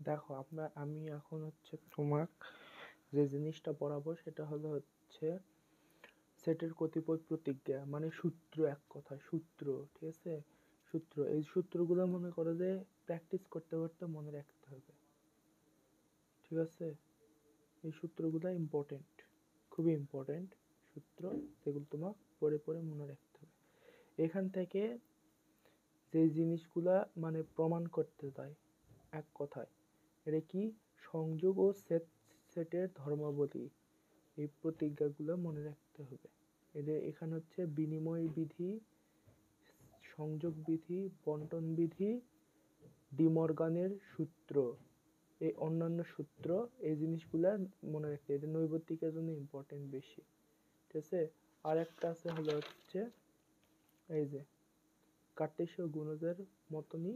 দেখো আমি এখন হচ্ছে তোমাক যে জিনিসটা পড়াবো সেটা হচ্ছে সেটের কতিপয় প্রতিজ্ঞা, মানে সূত্র, এক কথায় সূত্র। ঠিক আছে, সূত্র। এই সূত্রগুলো মনে করো যে প্র্যাকটিস করতে করতে মনে রাখতে হবে। ঠিক আছে, এই সূত্রগুলো ইম্পর্টেন্ট, খুবই ইম্পর্টেন্ট সূত্র, যেগুলো তোমার পড়ে পড়ে মনে রাখতে হবে। এখান থেকে যে জিনিসগুলা মানে প্রমাণ করতে দেয়, এক কথায় এটা কি, সংযোগ ও সেটের ধর্মাবলী, এই প্রতিজ্ঞাগুলো মনে রাখতে হবে। এদের এখানে হচ্ছে বিনিময় বিধি, সংযোগ বিধি, বন্টন বিধি, ডিমর্গানের সূত্র, এই অন্যান্য সূত্র, এই জিনিসগুলা মনে রাখতে। এটা নৈর্ব্যক্তিকের জন্য ইম্পর্টেন্ট বেশি। ঠিক আছে, আর একটা আছে হচ্ছে এই যে কার্টেসীয় গুণজের মতনই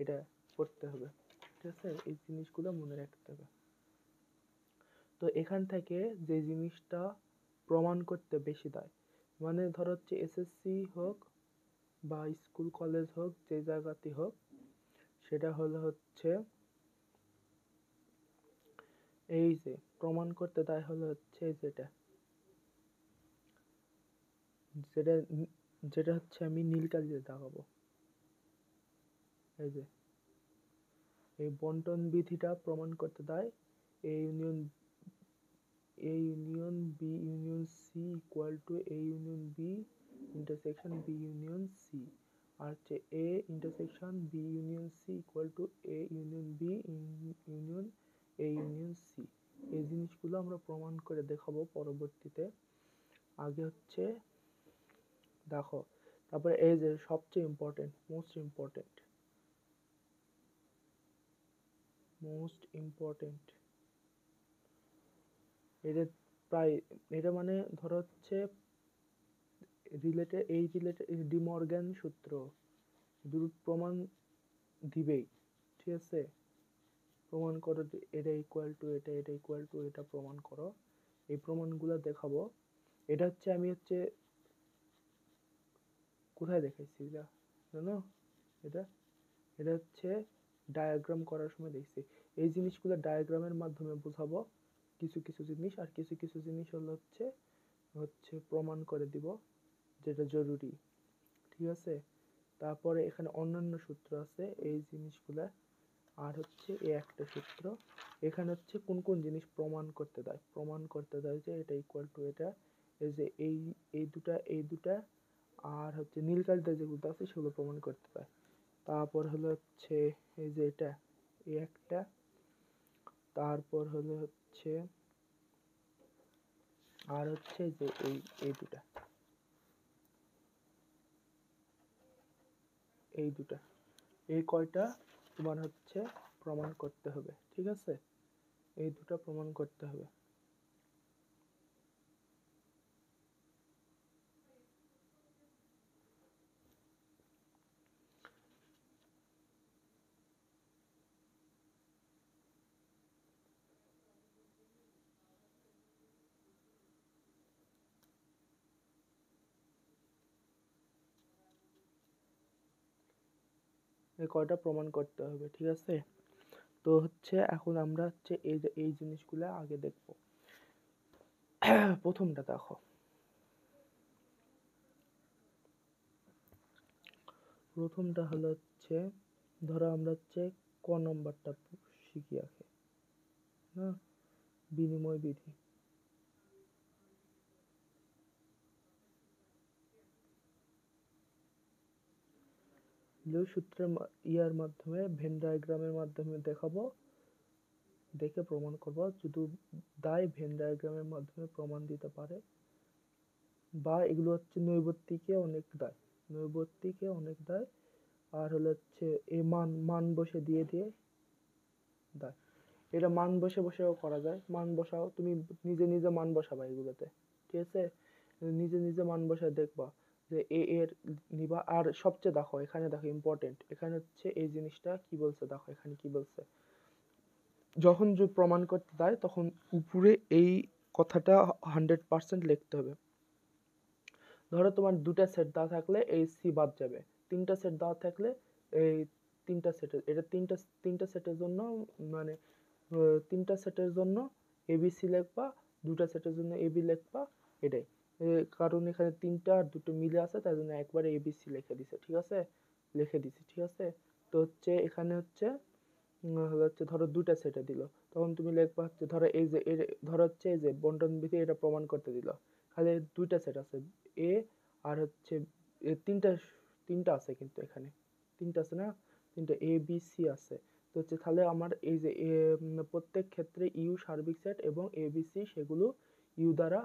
এটা পড়তে হবে। ঠিক আছে, এই জিনিসগুলো মনে রাখতে হবে। তো এখান থেকে যে জিনিসটা প্রমাণ করতে বেশি দেয়, মানে ধর হচ্ছে এসএসসি হোক বা স্কুল কলেজ হোক, যে জায়গাতে হোক, সেটা হচ্ছে এই যে প্রমাণ করতে দেয় হচ্ছে যেটা যেটা যেটা হচ্ছে আমি নীল কালি দিয়ে দেখাবো। এই যে এই বন্টন বিধিটা প্রমাণ করতে দেয় a union B union c equal to a union b intersection b union c, আর হচ্ছে এ intersection b union c equal to a union B union A union c. এই জিনিসগুলো আমরা প্রমাণ করে দেখাবো পরবর্তীতে। আগে হচ্ছে দেখো, তারপরে এই যে সবচেয়ে ইম্পর্টেন্ট, মোস্ট ইম্পর্টেন্ট এটা প্রায়, এটা মানে ধরো হচ্ছে রিলেটেড ডিমর্গান সূত্র, দুটো প্রমাণ দিবেই। ঠিক আছে, প্রমাণ করো যে এটা ইকুয়াল টু এটা, এটা ইকুয়াল টু এটা, প্রমাণ করো। এই প্রমাণগুলো দেখাবো। এটা হচ্ছে আমি হচ্ছে কোথায় দেখাইছি এটা জানো? এটা এটা হচ্ছে ডায়াগ্রাম করার সময় দেখছি। এই জিনিসগুলো ডায়াগ্রামের মাধ্যমে বোঝাবো কিছু কিছু জিনিস, আর কিছু কিছু জিনিস হচ্ছে প্রমাণ করে দিব, যেটা জরুরি। ঠিক আছে, তারপরে এখানে অন্যান্য সূত্র আছে এই জিনিসগুলা, আর হচ্ছে এই একটা সূত্র। এখানে হচ্ছে কোন কোন জিনিস প্রমাণ করতে দেয় যে এটা ইকুয়াল টু এটা, এই যে এই দুটা, আর হচ্ছে নীল কালিতে যেগুলো আছে সেগুলো প্রমাণ করতে দেয়। তারপর হচ্ছে এই যে এটা এই একটা, তারপর হচ্ছে আর হচ্ছে যে এই দুটা, এই কয়টা তোমার হচ্ছে প্রমাণ করতে হবে। ঠিক আছে, এই দুটা প্রমাণ করতে হবে। এই কয়টা প্রমাণ করতে হবে। ঠিক আছে, তো হচ্ছে এখন আমরা হচ্ছে এই জিনিসগুলো আগে দেখব। প্রথমটা দেখো, প্রথমটা হচ্ছে ধরো আমরা হচ্ছে ক নম্বরটা শিখি আগে, না, বিনিময় বিধি। সূত্রের ইয়ার মাধ্যমে, ভেন ডায়াগ্রামের মাধ্যমে দেখাবো, দেখে প্রমাণ করবো। যদি দায় ভেন ডায়াগ্রামের মাধ্যমে প্রমাণ দিতে পারে, বা এগুলো হচ্ছে নৈর্ব্যক্তিকে অনেক দেয়, আর হচ্ছে এই মান বসে দিয়ে দেয়। এটা মান বসেও করা যায়। মান বসাও, তুমি নিজে মান বসাবা এগুলোতে। ঠিক আছে, নিজে মান বসায় দেখবা যে এর নিবা। আর সবচেয়ে দেখো, এখানে দেখো ইম্পর্টেন্ট, এখানে হচ্ছে এই জিনিসটা কি বলছে, দেখো এখানে কি বলছে। যখন যে প্রমাণ করতে দেয় তখন উপরে এই কথাটা 100% লিখতে হবে। ধরো তোমার দুটা সেট দেওয়া থাকলে এই সি বাদ যাবে, তিনটা সেট দেওয়া থাকলে এই তিনটা সেটের, এটা তিনটা সেটের জন্য মানে তিনটা সেটের জন্য এবিসি লিখবা, দুটা সেটের জন্য এবি লিখবা, এটাই। কারণ এখানে তিনটা আর দুটো মিলে আছে, তাই জন্য একবারে এবিসি লিখে দিছে, ঠিক আছে, লিখে দিছি, ঠিক আছে। তো হচ্ছে এখানে হচ্ছে ধরো দুটা সেটে দিল, তখন তুমি লিখবা হচ্ছে ধরো এই যে ধরো হচ্ছে এই যে বন্টন বিধি এটা প্রমাণ করতে দিল, খালি দুইটা সেট আছে এ আর হচ্ছে তিনটা তিনটা আছে, কিন্তু এখানে তিনটা আছে না, তিনটা এ বি সি আছে। তো হচ্ছে তাহলে আমার এই যে প্রত্যেক ক্ষেত্রে ইউ সার্বিক সেট এবং এ বি সি সেগুলো ইউ দ্বারা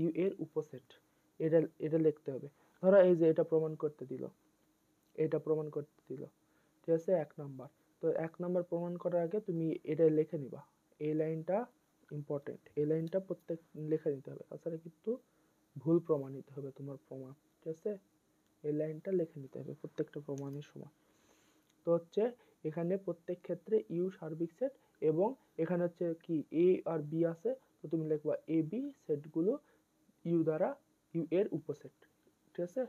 ইউ এর উপসেট, এটা এটা লিখতে হবে। ধরো এই যে এটা প্রমাণ করতে দিল, এটা প্রমাণ করতে দিল, ঠিক আছে, 1 নাম্বার। তো 1 নাম্বার প্রমাণ করার আগে তুমি এটা লিখে নিবা, এই লাইনটা ইম্পর্টেন্ট, এই লাইনটা প্রত্যেক লিখে নিতে হবে, তাছাড়া কিন্তু ভুল প্রমাণিত হবে তোমার প্রমাণ, ঠিক আছে। এই লাইনটা লিখে নিতে হবে প্রত্যেকটা প্রমাণের সময়। তো হচ্ছে এখানে প্রত্যেক ক্ষেত্রে ইউ সার্বিক সেট এবং এখানে হচ্ছে কি এ আর বি আছে, তো তুমি লিখবা এ বি সেটগুলো ইউ দ্বারা ইউ এর উপসেট, ঠিক আছে,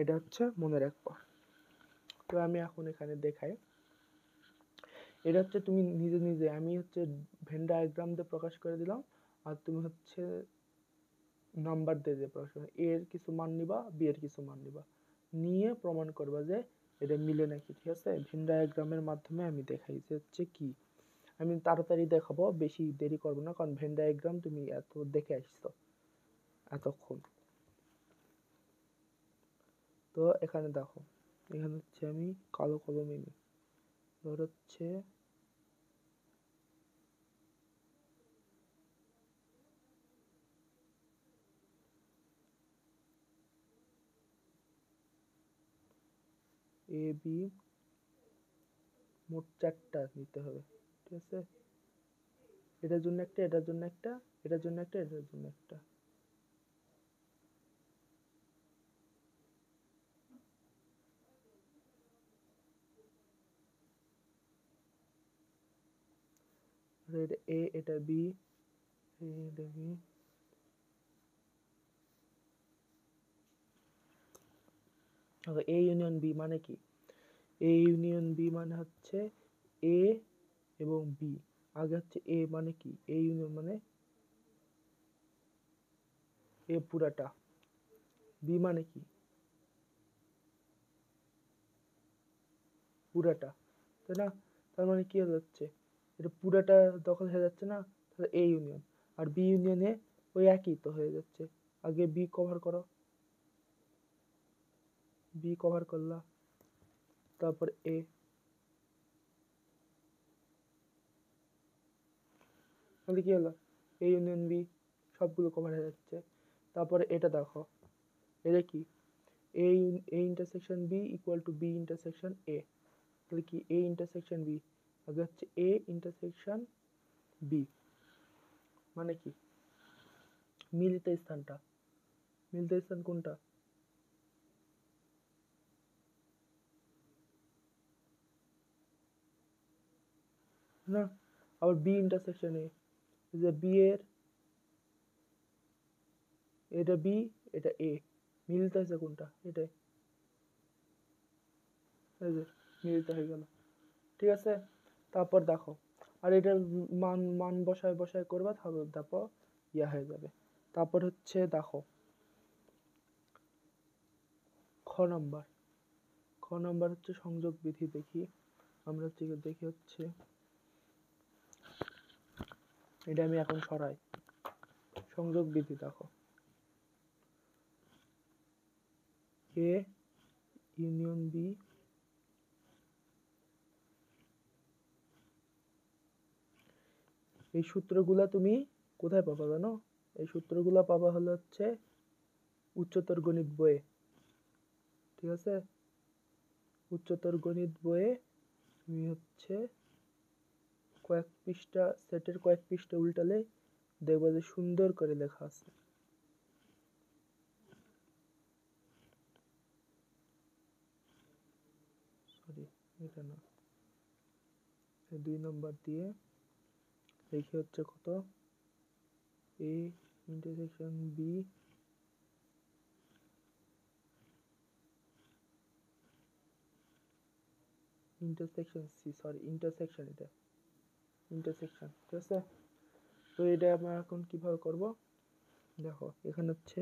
এটা হচ্ছে মনে রাখবা। তো আমি এখন এখানে দেখাই, এটা হচ্ছে তুমি নিজে নিজে, আমি হচ্ছে ভেন ডায়াগ্রাম দিয়ে প্রকাশ করে দিলাম, আর তুমি হচ্ছে নাম্বার দিয়ে প্রকাশ করবে, এ এর কিছু মান নিবা, বি এর কিছু মান নিবা, নিয়ে প্রমাণ করবা যে এটা মিলে নাকি, ঠিক আছে। ভেন ডায়াগ্রামের মাধ্যমে আমি দেখাই যে হচ্ছে কি, আমি তাড়াতাড়ি দেখাবো, বেশি দেরি করবো না, কারণ ভেন ডায়াগ্রাম তুমি এত দেখে আসছো এতক্ষণ। তো এখানে দেখো, এখানে হচ্ছে আমি কালো কলমে নিই, ধর হচ্ছে এ বি মোট 4টা নিতে হবে, ঠিক আছে, এটার জন্য একটা, এটার জন্য একটা, এটার জন্য একটা, এটার জন্য একটা, এটা এ, এটা বি, এটা বি। এ ইউনিয়ন বি মানে কি, এ ইউনিয়ন বি মানে হচ্ছে এ এবং বি, আগে হচ্ছে এ মানে কি, এ ইউনিয়ন মানে এ পুরাটা, বি মানে কি পুরাটা, তাই না, তার মানে কি হয়ে যাচ্ছে, এটা পুরাটা দখল হয়ে যাচ্ছে না, তাহলে এ ইউনিয়ন, আর বি ইউনিয়নে ওই একই তো হয়ে যাচ্ছে, আগে বি কভার করো, বি কভার করলা, তারপর এ, তাহলে কি হলো, এ ইউনিয়ন বি সবগুলো কভার হয়ে যাচ্ছে। তারপরে এটা দেখো, এটা কি, A intersection B equal to B intersection A, তাহলে কি এ ইন্টারসেকশন বি, আগে হচ্ছে এ ইন্টারসেকশন বি মানে কি, মিলিত স্থানটা, মিলিত স্থান কোনটা, না, আবার বি ইন্টারসেকশন এ, যে বি এর, এটা বি, এটা এ, মিলিত হয়েছে কোনটা, এটাই, এই যে মিলিত হয়ে গেল, ঠিক আছে। তারপর দেখো, আর এটার মান মান বসায় বসায় করবা, তারপর ইয়া হয়ে যাবে। তারপর হচ্ছে দেখো খ নাম্বার, খ নাম্বার হচ্ছে সংযোগ বিধি, দেখি আমরা হচ্ছে দেখি হচ্ছে, এটা আমি এখন সরাই, সংযোগ বিধি দেখো, এ ইউনিয়ন বি, এই সূত্রগুলা তুমি কোথায় পাবা জানো, এই সূত্রগুলা পাবা হলো হচ্ছে উচ্চতর গণিত বইয়ে, ঠিক আছে, উচ্চতর গণিত বইয়ে তুমি হচ্ছে কয়েক পৃষ্ঠা, সেটের কয়েক পৃষ্ঠা উল্টালে দেখবা যে সুন্দর করে লেখা আছে। সরি, এটা না, 2 নম্বর দিয়ে দেখি হচ্ছে কত, A intersection B intersection C, sorry intersection, এটা ইন্টারসেকশন, ঠিক আছে। তো এটা আমরা এখন কিভাবে করব, দেখো এখানে হচ্ছে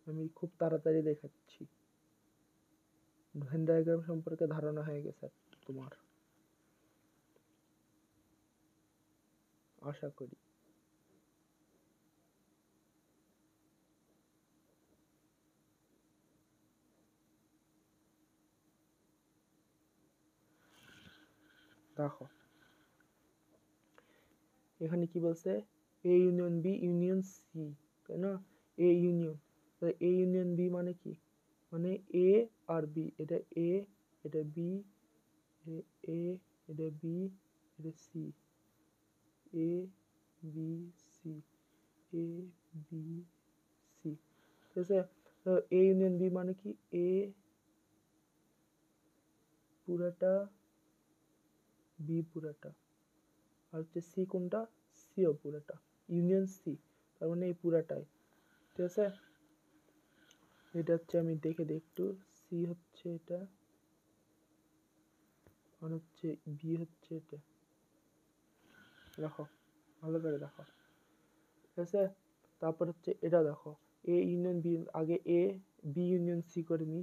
আমি খুব তাড়াতাড়ি দেখাচ্ছি, ভেন ডায়াগ্রাম সম্পর্কে ধারণা হয়ে গেছে তোমার, আশা করি। দেখো এখানে কি বলছে, A union B union C, তাই না, A union, A union B মানে কি, মানে এ আর বি, এটা এ, এটা বি, এ, এটা বি, এটা C, A B C, A B C, ঠিক আছে। তো এ ইউনিয়ন বি মানে কি, এ পুরাটা, বি পুরাটা, আর হচ্ছে সি কোনটা, সিও পুরাটা, ইউনিয়ন সি, তার মানে এই পুরাটাই, ঠিক আছে। এটা হচ্ছে আমি দেখে দিই একটু, সি হচ্ছে এটা, আর হচ্ছে বি হচ্ছে এটা, দেখো ভালো করে দেখো, ঠিক আছে। তারপর হচ্ছে এটা দেখো, এ ইউনিয়ন বি, আগে এ বি ইউনিয়ন সি করে নি,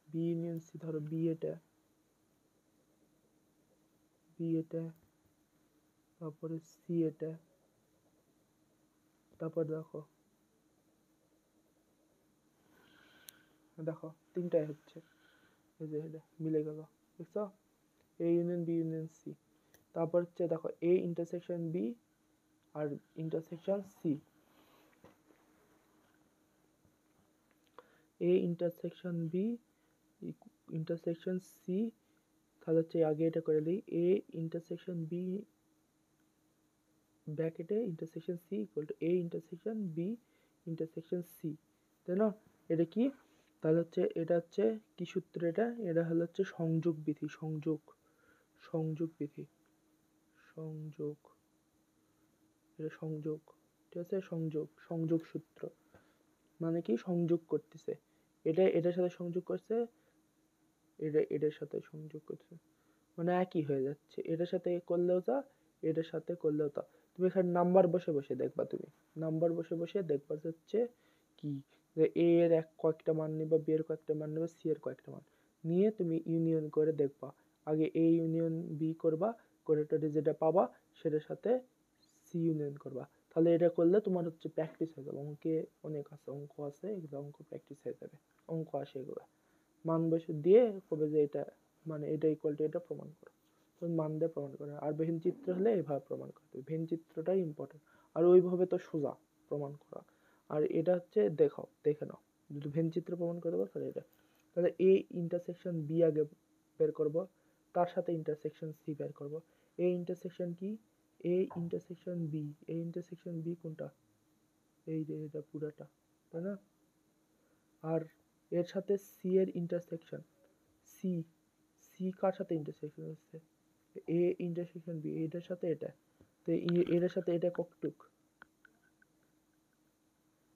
বি ইউনিয়ন সি, ধরো বি এটা, বি এটা, তারপরে সি এটা, তারপর দেখো, দেখো তিনটাই হচ্ছে, এই যে এটা মিলে গেল, দেখছো, a union B union c. তারপর হচ্ছে দেখো এ ইন্টারসেকশন বি আর intersection c, a intersection B intersection c, তাহলে হচ্ছে আগে এটা করে দিই, এ ইন্টারসেকশন বি ব্র্যাকেটে intersection c equal to A intersection B intersection c, তাই না। এটা কি, তাহলে হচ্ছে এটা হচ্ছে কি সূত্র, এটা এটা হলো হচ্ছে সংযোগ বিধি, সংযোগ, সংযোগ বিধি, সংযোগ, এটা সংযোগ, ঠিক আছে, সংযোগ, সংযোগ সূত্র, মানে কি সংযোগ করতেছে, এটা এটার সাথে সংযোগ করছে, এটা এটার সাথে সংযোগ করছে, মানে একই হয়ে যাচ্ছে, এটার সাথে করলেও তা, এটার সাথে করলেও তা। তুমি এখানে নাম্বার বসে বসে দেখবা, তুমি নাম্বার বসে বসে দেখবা হচ্ছে কি, যে এ এর কয়েকটা মান নিবা, বি এর কয়েকটা মান নিবা, সি এর কয়েকটা মান নিয়ে তুমি ইউনিয়ন করে দেখবা, আগে এ ইউনিয়ন বি করবা, করে টোটে যেটা পাবা সেটার সাথে সি ইউনিয়ন করবা, তাহলে এটা করলে তোমার হচ্ছে প্র্যাকটিস হয়ে যাবে, অঙ্কে অনেক আছে, অঙ্ক আছে, এগুলো অঙ্ক প্র্যাকটিস হয়ে যাবে, অঙ্ক আসে এগুলো, মান বসে দিয়ে কবে যে এটা, মানে এটা ইকুয়াল টু এটা প্রমাণ করো, মান দিয়ে প্রমাণ করে, আর ভেন চিত্র হলে এইভাবে প্রমাণ করতে হবে, ভেন চিত্রটাই ইম্পর্টেন্ট, আর ওইভাবে তো সোজা প্রমাণ করা, আর এটা হচ্ছে দেখো দেখে নাও, যদি ভেন চিত্র প্রমাণ করে দেবো তাহলে এটা, তাহলে এ ইন্টারসেকশন বি আগে বের করব, তার সাথে ইন্টারসেকশন সি বের করব, এ ইন্টারসেকশন কি, A intersection B, A intersection B কোনটা, এই যে এটা পুরাটা, তাই না, আর এর সাথে সি এর ইন্টারসেকশন, সি, সি কার সাথে ইন্টারসেকশন হচ্ছে, এ ইন্টারসেকশন বি, এটার সাথে এটা, তো এটার সাথে এটা কতটুক,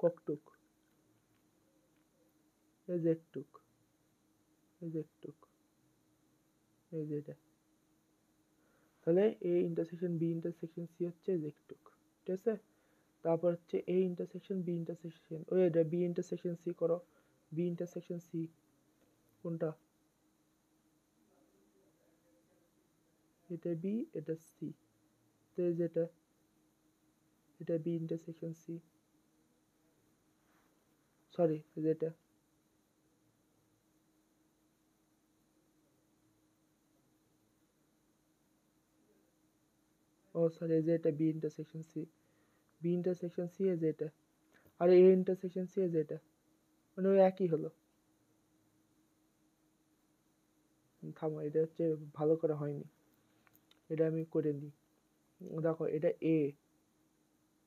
কতটুক, এই যে একটুক, এই যে একটুক, এই যে এটা, তাহলে A intersection B intersection C হচ্ছে এই যে একটুক, ঠিক আছে। তারপর হচ্ছে এ ইন্টারসেকশন বি ইন্টারসেকশন, ওই এটা বি ইন্টারসেকশন সি করো, বি ইন্টারসেকশন সি কোনটা, এটা বি এটা সি, তো এই যেটা, এটা বি ইন্টারসেকশন সি, সরি যেটা, ও সরি এই যে এটা B intersection C, B intersection C এই যে এটা, আর এ ইন্টারসেকশন সি এই যে এটা, মানে ওই একই হলো। থামো, এটা হচ্ছে ভালো করে হয়নি, এটা আমি করে নিই, দেখো এটা এ,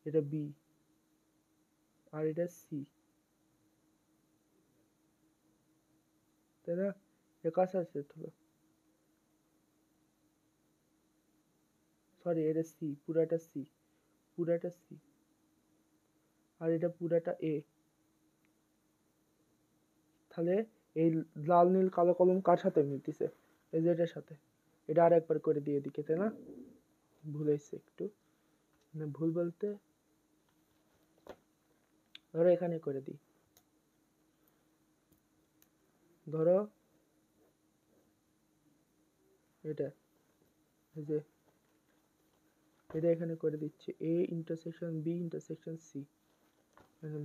এটা বি, আর এটা সি, তাই না, এটা কাছাকাছি হলো, সরি এটা সি, পুরাটা সি, পুরাটা সি, আর এটা পুরাটা এ। তাহলে এই লাল নীল কালো কলম কার সাথে মিলতেছে? এই যে এটার সাথে। এটা আর একবার করে দিয়ে এদিকে, তাই না? ভুল হয়েছে একটু, মানে ভুল বলতে ধরো এখানে করে দিই, ধরো এটা, এই যে এটা এখানে করে দিচ্ছি, A intersection B intersection C,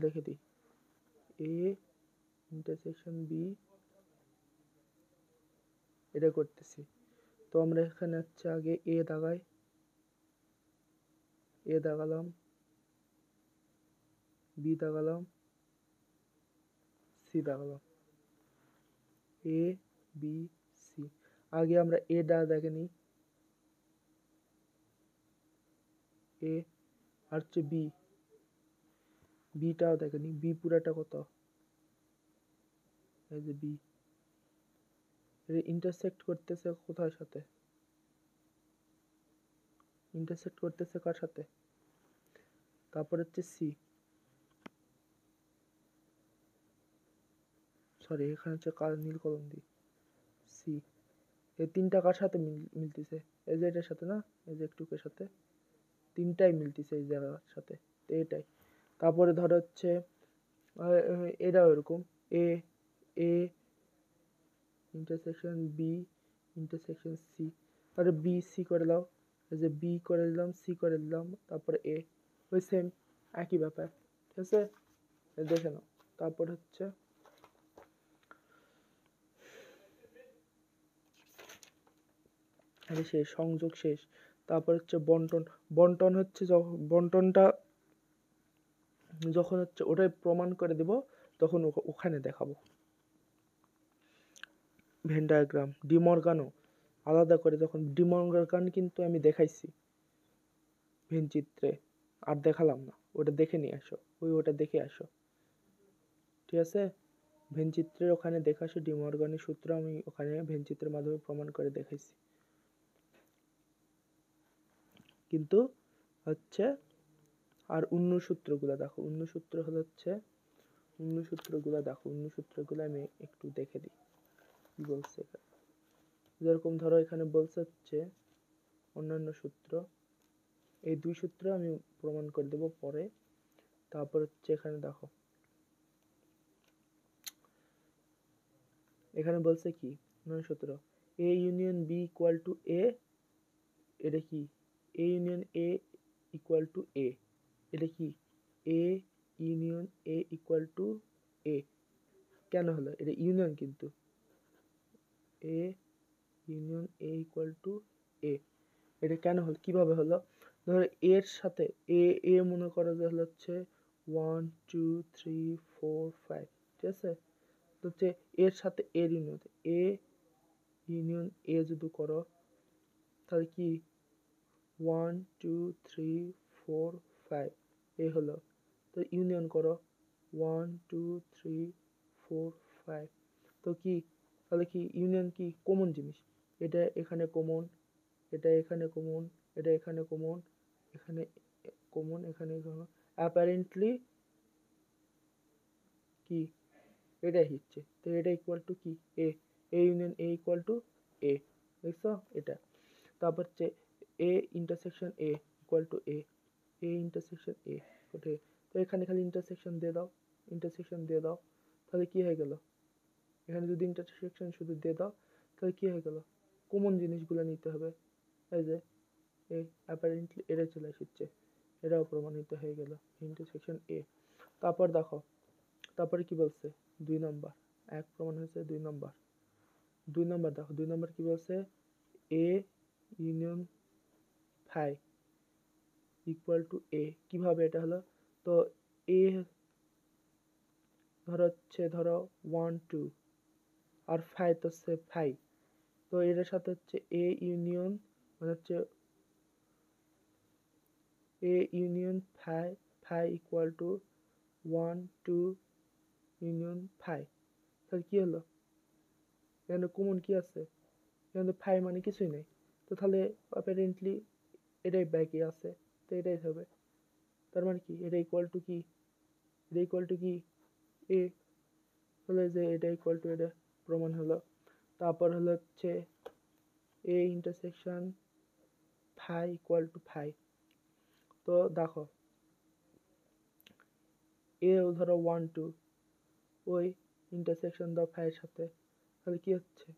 লিখে দিই এ ইন্টারসেকশন বি, এটা করতেছি। তো আমরা এখানে হচ্ছে আগে এ দাগাই, এ দাগালাম, B দাগালাম, C দাগালাম, A B C. আগে আমরা এ দাগে নিই, এ, আর হচ্ছে বি, বিটাও দেখে নিই, বি পুরাটা কত, এই যে বি, ইন্টারসেক্ট করতেছে কোথার সাথে? ইন্টারসেক্ট করতেছে কার সাথে? তারপর হচ্ছে সি, সরি এখানে হচ্ছে কালো নীল কলম দিই, সি। এই তিনটা কার সাথে মিলতেছে? এই যে এটার সাথে না, এই যে একটুকের সাথে, তিনটাই মিলতেছে এই জায়গার সাথে, তো এটাই। তারপরে ধরো হচ্ছে এটাও এরকম, a, a intersection B intersection c, তাহলে বি সি করে দাও, এই যে বি করে দিলাম, সি করে দিলাম, তারপরে এ, ওই সেম একই ব্যাপার, ঠিক আছে? দেখে নাও। তারপর হচ্ছে শেষ, সংযোগ শেষ। তারপর হচ্ছে বন্টন। বন্টন হচ্ছে বন্টনটা যখন হচ্ছে ওটাই প্রমাণ করে দেব, তখন ওখানে দেখাবো। ভেন ডায়াগ্রাম, ডিমর্গানও আলাদা করে, যখন ডিমর্গান কিন্তু আমি দেখাইছি ভেন চিত্রে, আর দেখালাম না, ওটা দেখে নিয়ে আসো, ওটা দেখে আসো, ঠিক আছে? ভেন চিত্রের ওখানে দেখে আসো, ডিমর্গানের সূত্র আমি ওখানে ভেন চিত্রের মাধ্যমে প্রমাণ করে দেখাইছি। কিন্তু হচ্ছে আর অন্য সূত্রগুলো দেখো, অন্য সূত্র হলো হচ্ছে, অন্য সূত্রগুলো দেখো, অন্য সূত্রগুলো আমি একটু দেখে দিই কি বলছে। যেরকম ধরো এখানে বলছে হচ্ছে অন্যান্য সূত্র, এই দুই সূত্র আমি প্রমাণ করে দেব পরে। তারপর হচ্ছে এখানে দেখো, এখানে বলছে কি অন্যান্য সূত্র, a union B equal to a, এটা কি a union a equal to a, এটা কি a union a equal to a. কেন হলো এটা ইউনিয়ন? কিন্তু a union a equal to a, এটা কেন হলো, কিভাবে হলো? ধরো এর সাথে এ, এ মনে করো যে হচ্ছে 1 2 3 4 5, ঠিক আছে? তো হচ্ছে এর সাথে এর ইউনিয়ন, এ ইউনিয়ন এ যদি করো, তাহলে কি 1 2 3 4 5 এ হলো। তো ইউনিয়ন করো 1 2 3 4 5, তো কি তাহলে কি ইউনিয়ন কি কমন জিনিস, এটা এখানে কমন, এটা এখানে কমন, এটা এখানে কমন, এখানে কমন, এখানে অ্যাপারেন্টলি কি এটাই হচ্ছে, তো এটা ইকুয়াল টু কি a, a union a equal to a, দেখছো এটা। তারপর হচ্ছে এ intersection A equal to a, a intersection a, okay. তো এখানে খালি ইন্টারসেকশন দিয়ে দাও, ইন্টারসেকশন দিয়ে দাও, তাহলে কি হয়ে গেল? এখানে যদি ইন্টারসেকশন শুধু দিয়ে দাও, তাহলে কি হয়ে গেল? কমন জিনিসগুলো নিতে হবে, এই যে এ অ্যাপারেন্টলি এটা চলে এসেছে, এটাও প্রমাণিত হয়ে গেল ইন্টারসেকশন এ। তারপর দেখো, তারপরে কি বলছে 2 নম্বর, এক প্রমাণ হয়েছে 2 নম্বর, 2 নম্বর দেখো, 2 নম্বর কি বলছে, A union phi equal to A, কিভাবে এটা হলো? তো এ ধরো হচ্ছে ধরো 1 2 আর ফাই তো হচ্ছে ফাই, তো এটার সাথে হচ্ছে এ ইউনিয়ন মানে হচ্ছে A union phi, phi equal to 1 2 union phi, তাহলে কি হলো? এখানে কমন কি আছে? এখানে ফাই মানে কিছুই নেই, তো তাহলে অ্যাপারেন্টলি এটাই ব্যাকে আছে, তো এটাই হবে। তার মানে কি এটা ইকুয়াল টু কি, এটা ইকুয়াল টু কি এ, হলে যে এটা ইকুয়াল টু এটা প্রমাণ হলো। তারপর হলো হচ্ছে এ intersection phi equal to phi. তো দেখো এ ধরো 1 2 ওই ইন্টারসেকশন দাও ফাইয়ের সাথে, তাহলে কি হচ্ছে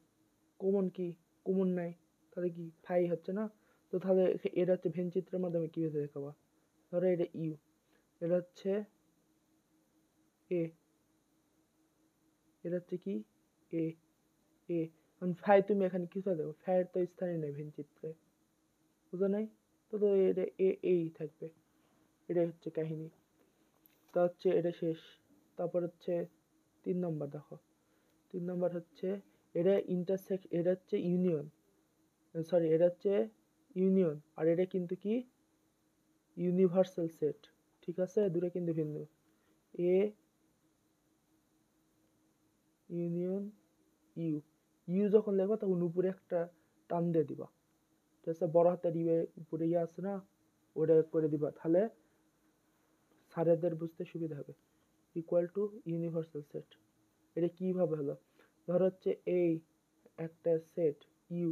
কমন, কি কমন নাই, তাহলে কি ফাই হচ্ছে না। তো তাহলে এটা হচ্ছে ভেন চিত্রের মাধ্যমে কি হতে দেখাবা, ধরো এটা ইউ, এটা হচ্ছে এ, এটা হচ্ছে কি এ, এ ফাই তুমি এখানে কিছু দেবো, ফাইয়ের তো স্থানই নেই ভেন চিত্রে, বুঝো নাই। তো তো এটা এই থাকবে, এটাই হচ্ছে কাহিনী। তা হচ্ছে এটা শেষ। তারপর হচ্ছে 3 নম্বর দেখো, 3 নম্বর হচ্ছে এটা এটা হচ্ছে ইউনিয়ন, সরি এটা হচ্ছে ইউনিয়ন, আর এটা কিন্তু কি ইউনিভার্সাল সেট, ঠিক আছে, দুটো কিন্তু ভিন্ন। এ ইউনিয়ন ইউ, ইউ যখন লেখো তখন উপরে একটা টান দিয়ে দিবা, ঠিক আছে, বড় হাতের ইউ উপরে ইয়ে আছে না, ওটা করে দিবা, তাহলে স্যারেদের বুঝতে সুবিধা হবে। ইকুয়াল টু ইউনিভার্সাল সেট, এটা কিভাবে হলো, ধর হচ্ছে এই একটা সেট ইউ,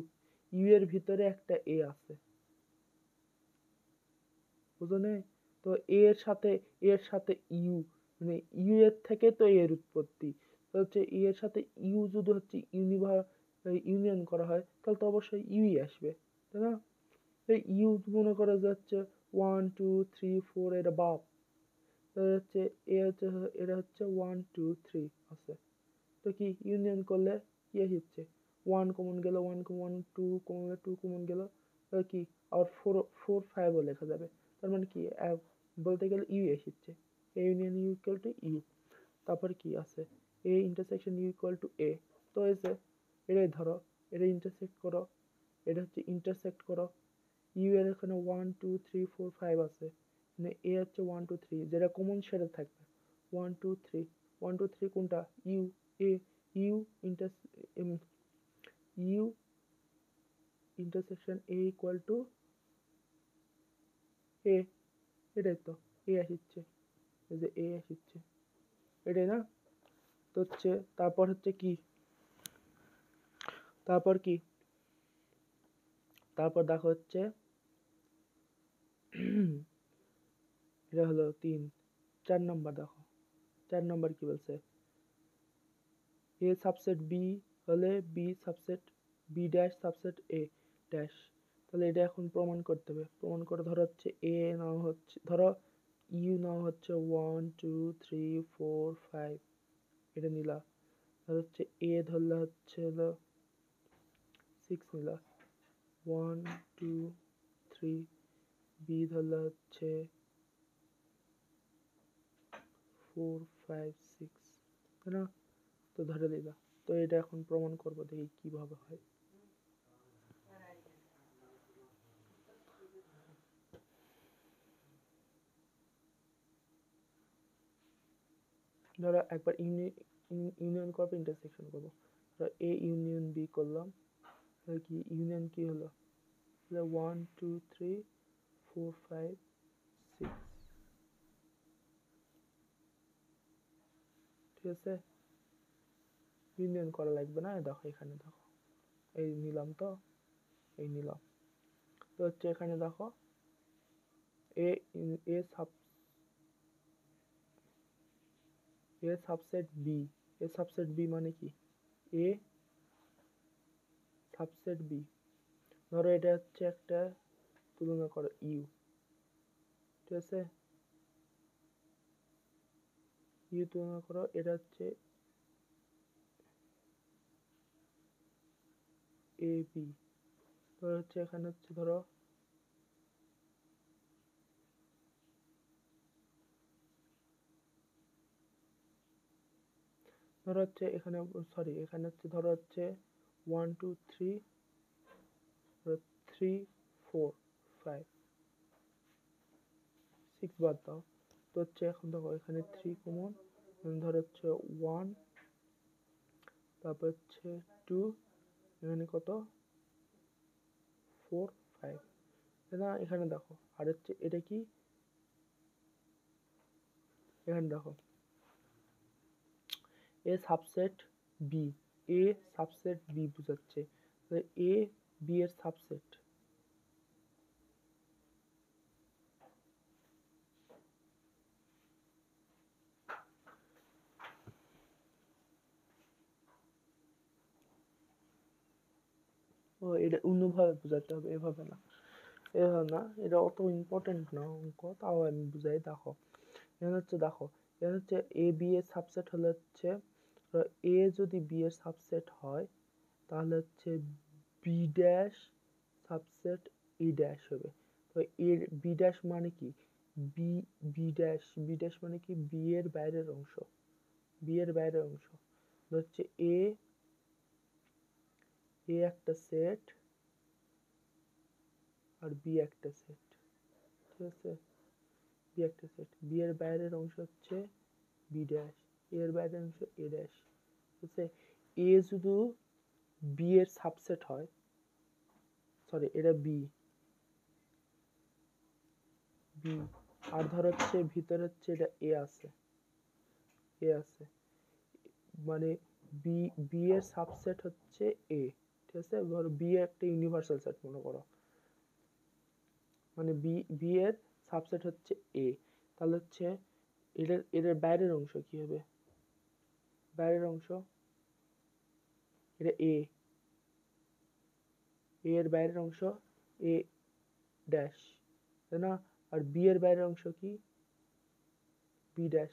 ইউ এর ভিতরে একটা এ আছে, বুঝো না। তো এর সাথে ইউ, মানে ইউ এর থেকে তো এর উৎপত্তি, তো হচ্ছে এর সাথে ইউ যদি হচ্ছে ইউনিয়ন করা হয় তাহলে তো অবশ্যই ইউই আসবে, তাই না। ইউ মনে করা যাচ্ছে 1 2 3 4 এটা বাপ, হচ্ছে এ হচ্ছে, এটা হচ্ছে 1 2 3 আছে, তো কি ইউনিয়ন করলে কি হচ্ছে 1 কমন গেল, 1 কমন 2 কমন গেল, 2 কমন গেল, তাহলে কি আবার 4 4 5 ও লেখা যাবে, তার মানে কি বলতে গেলে ইউ এসেছে, A union U equal to U. তারপর কি আছে A intersection U equal to A, তো এসে এটাই ধরো, এটা ইন্টারসেক্ট করো, এটা হচ্ছে ইন্টারসেক্ট করো, ইউ এর এখানে 1 2 3 4 5 আছে, মানে এ হচ্ছে 1 2 3, যেটা কমন সেটা থাকবে 1 2 3, 1 2 3 কোনটা U, A, U inter U intersection A equal to A, এটাই তো এ আসছে, এই যে এ আসছে, এটাই না। তো হচ্ছে তারপর হচ্ছে কি, তারপর কি, তারপর দেখো হচ্ছে এটা হলো 3, 4 নম্বর দেখো, 4 নম্বর কি বলছে, এ সাবসেট বি হলে B subset B dash subset A dash, তাহলে এটা এখন প্রমাণ করতে হবে, প্রমাণ করে ধরো হচ্ছে এ নাও হচ্ছে, ধরো ইউ নাও হচ্ছে 1 2 3 4 5, এটা নিলা, ধর হচ্ছে এ ধরলে হচ্ছে হলো 6 নিলা, 1 2 3, বি ধরলে হচ্ছে 4 5 6, তাই না, তো ধরে দিলা। তো এটা এখন প্রমাণ করবো, দেখি কিভাবে হয়। ধরো একবার ইউনিয়ন করবো, ইন্টারসেকশন করবো, ধরো এ ইউনিয়ন বি করলাম, তাহলে কি ইউনিয়ন কি হলো, 1 2 3 4 5 6, ঠিক আছে, ইউনিয়ন করা লাগবে না, দেখো এখানে দেখো, এই নিলাম, তো এই নিলাম, তো হচ্ছে এখানে দেখো এ a sub A subset B, A subset B মানে কি এ সাবসেট বি, ধরো এটা হচ্ছে একটা তুলনা করো ইউ, ঠিক আছে, ইউ তুলনা করো, এটা হচ্ছে এ বি, ধরো হচ্ছে এখানে হচ্ছে ধরো ধরো হচ্ছে এখানে, সরি এখানে হচ্ছে ধরো হচ্ছে 1 2 3 3 4 5 6 বাদ দাও, তো হচ্ছে এখন দেখো এখানে 3 কমন, ধরো হচ্ছে 1, তারপর হচ্ছে 2, এখানে কত 4 5, তাই না? এখানে দেখো, আর হচ্ছে এটা কি, এখানে দেখো A subset B, A subset B বোঝাচ্ছে, এ বি এর সাবসেট। ও এটা অন্যভাবে বোঝাতে হবে, এভাবে না, এভাবে না, এটা অত ইম্পর্টেন্ট না অঙ্ক, তাও আমি বুঝাই। দেখো এখানে হচ্ছে, দেখো এখানে হচ্ছে এ বি এর সাবসেট হলে হচ্ছে, এ যদি বি এর সাবসেট হয় তাহলে হচ্ছে B dash subset A dash হবে। তো এর বি ড্যাশ মানে কি, B, B dash, B dash মানে কি বি এর বাইরের অংশ, বি এর বাইরের অংশ হচ্ছে এ, এ একটা সেট আর বি একটা সেট, ঠিক আছে, বি একটা সেট, বি এর বাইরের অংশ হচ্ছে বি ড্যাশ, এর বাইরের অংশ এ ড্যাশ, ঠিক আছে। এ শুধু বি এর সাবসেট হয়, সরি এটা বি, বি, আর ধর হচ্ছে ভিতরে হচ্ছে এটা এ আছে, এ আছে, মানে বি, বি এর সাবসেট হচ্ছে এ, ঠিক আছে। ধরো বি একটা ইউনিভার্সাল সেট মনে করো, মানে বি, বি এর সাবসেট হচ্ছে এ, তাহলে হচ্ছে এটার, এটার বাইরের অংশ কি হবে, বাইরের অংশ এটা এ, এ এর বাইরের অংশ এ ড্যাশ, তাই না? আর বি এর বাইরের অংশ কি, বি ড্যাশ,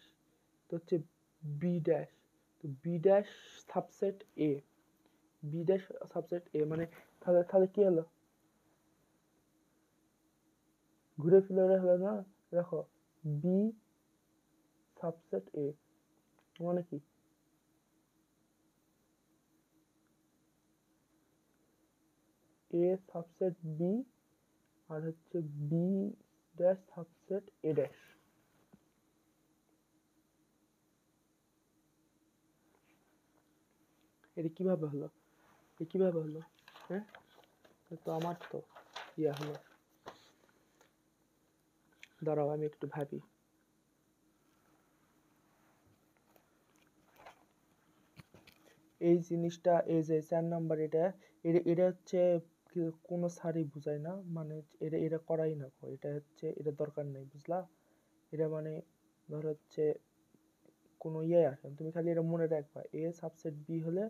তো হচ্ছে বি ড্যাশ, তো B dash subset A, B dash subset A মানে, তাহলে তাহলে কি হলো, ঘুরে ফিরে হলো না। দেখো বি সাবসেট এ মানে কি, এ সাবসেট বি আর হচ্ছে B dash subset A dash. এটা কিভাবে হলো, এটা কিভাবে হলো, হ্যাঁ তো আমার তো ইয়া হলো, দাঁড়াও আমি একটু ভাবি। এই জিনিসটা, এই যে 4 নাম্বার, এটা এটা হচ্ছে কোনো স্যারই বুঝায় না, মানে এটা এটা করাই না, এটা হচ্ছে এটা দরকার নেই, বুঝলা? এটা মানে ধর হচ্ছে কোনো ইয়ে আসে, তুমি খালি এটা মনে রাখবা, এ সাবসেট বি হলে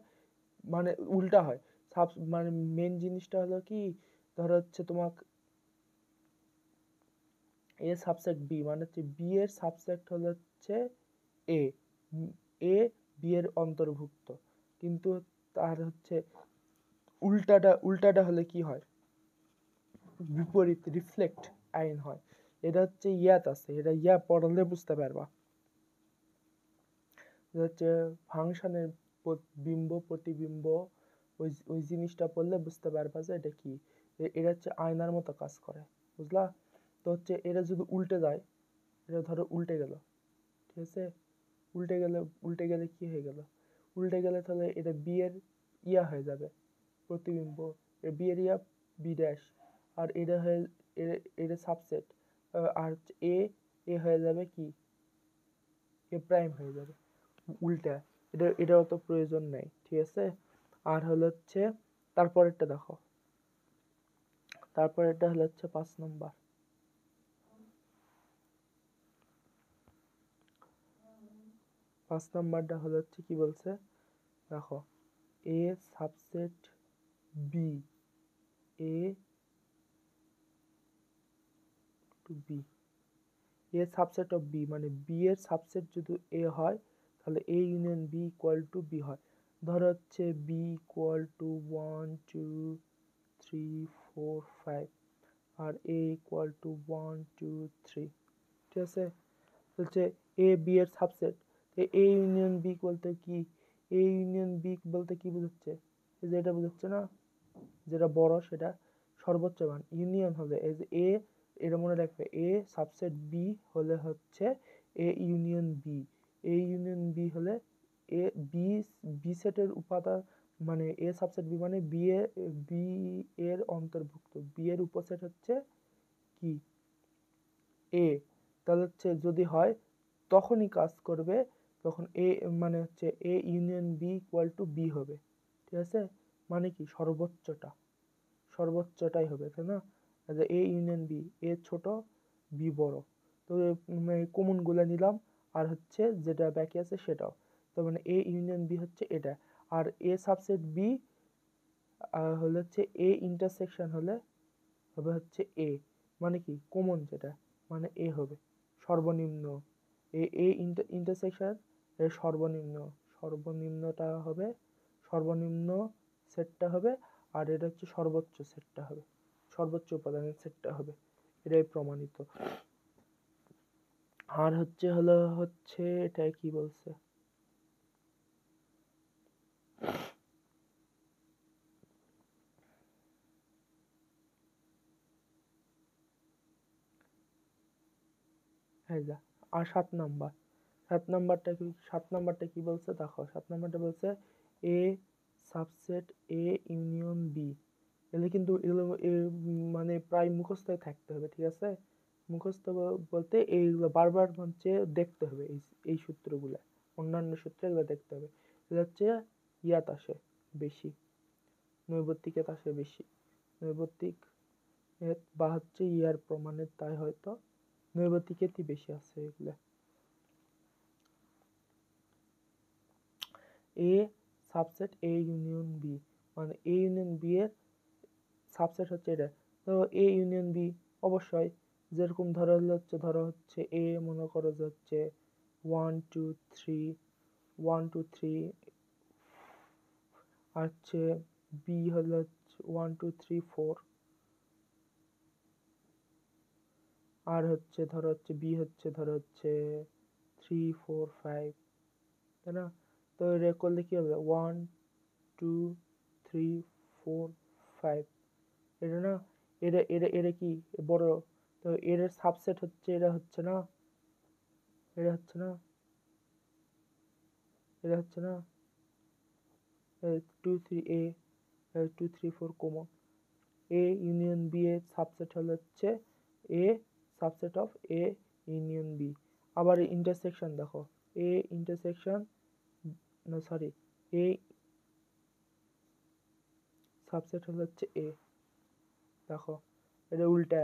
মানে উল্টা হয়, সাব মানে মেন জিনিসটা হলো কি, ধর হচ্ছে তোমার এ সাবসেট বি মানে হচ্ছে বি এর সাবসেট হলো হচ্ছে এ, এ বি এর অন্তর্ভুক্ত, কিন্তু তার হচ্ছে উল্টাটা, উল্টাটা হলে কি হয়, বিপরীত রিফ্লেক্ট আইন হয়। এটা হচ্ছে ইয়াত আছে, এটা ইয়া পড়লে বুঝতে পারবা, এটা হচ্ছে ফাংশনের বিম্ব প্রতিবিম্ব, ওই ওই জিনিসটা পড়লে বুঝতে পারবা যে এটা কি, এটা হচ্ছে আয়নার মতো কাজ করে, বুঝলা? তো হচ্ছে এটা যদি উল্টে যায়, এটা ধরো উল্টে গেল, ঠিক আছে, উল্টে গেলে, উল্টে গেলে কি হয়ে গেল, উল্টে গেলে তাহলে এটা বি এর ইয়া হয়ে যাবে প্রতিবিম্ব, বি এর ইয়া বি ড্যাশ, আর এটা হয়ে এটা সাবসেট, আর এ, এ হয়ে যাবে কি এ প্রাইম হয়ে যাবে, উল্টা, এটা এটা অত প্রয়োজন নেই, ঠিক আছে। আর হলো হচ্ছে তারপরেরটা দেখো, তারপরেরটা হলো হচ্ছে 5 নম্বর, 5 নম্বরটা হলো হচ্ছে কি বলছে, দেখো A subset B, A to B, A subset of B মানে বি এর সাবসেট যদি এ হয় তাহলে A union B equal to B হয়। ধরো হচ্ছে বি ইকুয়াল টু 1 2 3 4 5 আর এ ইকুয়াল টু 1 2 3, ঠিক আছে। হচ্ছে এ বি এর সাবসেট, এ ইউনিয়ন বি বলতে কি, এ ইউনিয়ন বি বলতে কি বোঝাচ্ছে, এই যে এটা বোঝাচ্ছে না, যেটা বড় সেটা সর্বোচ্চ মান, ইউনিয়ন হলে এই যে এ, এটা মনে রাখবে, এ সাবসেট বি হলে হচ্ছে A union B, A union B হলে এ বি, বি সেটের উপাদান, মানে এ সাবসেট বি মানে বি এ, বি এর অন্তর্ভুক্ত, বি এর উপসেট হচ্ছে কি এ, তাহলে হচ্ছে যদি হয় তখনই কাজ করবে তখন এ মানে হচ্ছে A union B equal to B হবে, ঠিক আছে? মানে কি সর্বোচ্চটাই হবে, তাই না? এ ইউনিয়ন বি, এ ছোট বি বড়, তো কমন গুলা নিলাম আর হচ্ছে যেটা বাকি আছে সেটাও, তো মানে এ ইউনিয়ন বি হচ্ছে এটা, আর এ সাবসেট বি হলে হচ্ছে এ ইন্টারসেকশন হলে হবে হচ্ছে এ, মানে কি কমন যেটা, মানে এ হবে সর্বনিম্ন, এ ইন্টারসেকশন এর সর্বনিম্নটা হবে, সর্বনিম্ন সেটটা হবে, আর এটা হচ্ছে সর্বোচ্চ সেটটা হবে, সর্বোচ্চ উপাদানের সেটটা হবে, এটাই প্রমাণিত। আর হচ্ছে এটা কি বলছে, হ্যাঁ যা। আর 7 নাম্বারটা কি বলছে দেখো, 7 নাম্বারটা বলছে A subset A union B, এগুলো কিন্তু মানে প্রায় মুখস্থই থাকতে হবে, ঠিক আছে? মুখস্থ বলতে এইগুলো বারবার হচ্ছে দেখতে হবে, এই সূত্রগুলো, অন্যান্য সূত্র এগুলো দেখতে হবে, এগুলো হচ্ছে ইয়াত আসে বেশি, নৈবত্তিকেত আসে বেশি, নৈবত্তিক বা হচ্ছে ইয়ার প্রমাণের তাই হয়তো নৈবত্তিকেতই বেশি আছে এগুলা। এ সাবসেট এ ইউনিয়ন বি, মানে এ ইউনিয়ন বি এর সাবসেট হচ্ছে এটা, তো এ ইউনিয়ন বি অবশ্যই যেরকম ধরো হচ্ছে এ মনে করো যে হচ্ছে 1 2 3 1 2 3, আর হচ্ছে বি হলো 1 2 3 4, আর হচ্ছে ধরো হচ্ছে বি হচ্ছে ধরো হচ্ছে 3 4 5, তাই না? তো এটা করলে কি হবে 1 2 3 4 5, এটা না, এটা কি বড়, তো এর সাবসেট হচ্ছে এটা হচ্ছে না, এটা হচ্ছে না, এটা হচ্ছে না 2 3 A 2 3 4 common, A union B এর সাবসেট হচ্ছে A subset of A union B. আবার ইন্টারসেকশন দেখো, এ ইন্টারসেকশন না সরি এ সাবসেট হচ্ছে এ, দেখো এটা উল্টা,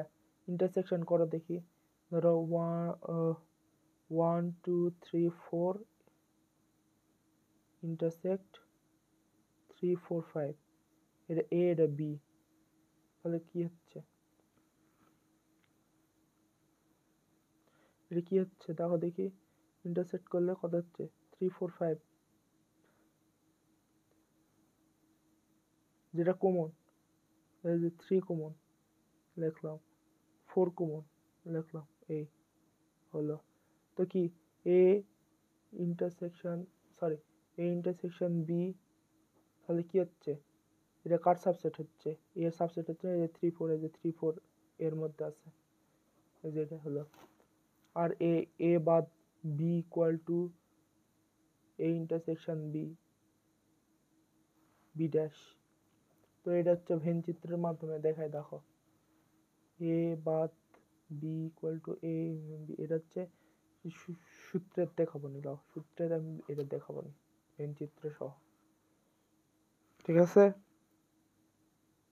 ইন্টারসেকশন করো দেখি, ধরো 1 2 3 4 ইন্টারসেক্ট 3 4 5, এটা এ এটা বি, তাহলে কি হচ্ছে, এটা কি হচ্ছে দেখো দেখি, ইন্টারসেক্ট করলে কত হচ্ছে 3 4 5, যেটা কমন এই যে 3 কমন লিখলাম, 4 কমন লিখলাম, এই হলো, তো কি A intersection sorry A intersection B, তাহলে কি হচ্ছে, এটা কার সাবসেট হচ্ছে, এর সাবসেট হচ্ছে এই যে 3 4, এই যে 3 4 এর মধ্যে আছে, এই যে এটা হলো, আর এ বাদ B equal to A intersection B dash, তো এটা হচ্ছে ভেন চিত্রের মাধ্যমে দেখায়, দেখো এ বাদ B equal to A B, এটা হচ্ছে সূত্রের দেখাবো নি, সূত্রের আমি এটা দেখাবো নি ভেন চিত্র সহ, ঠিক আছে।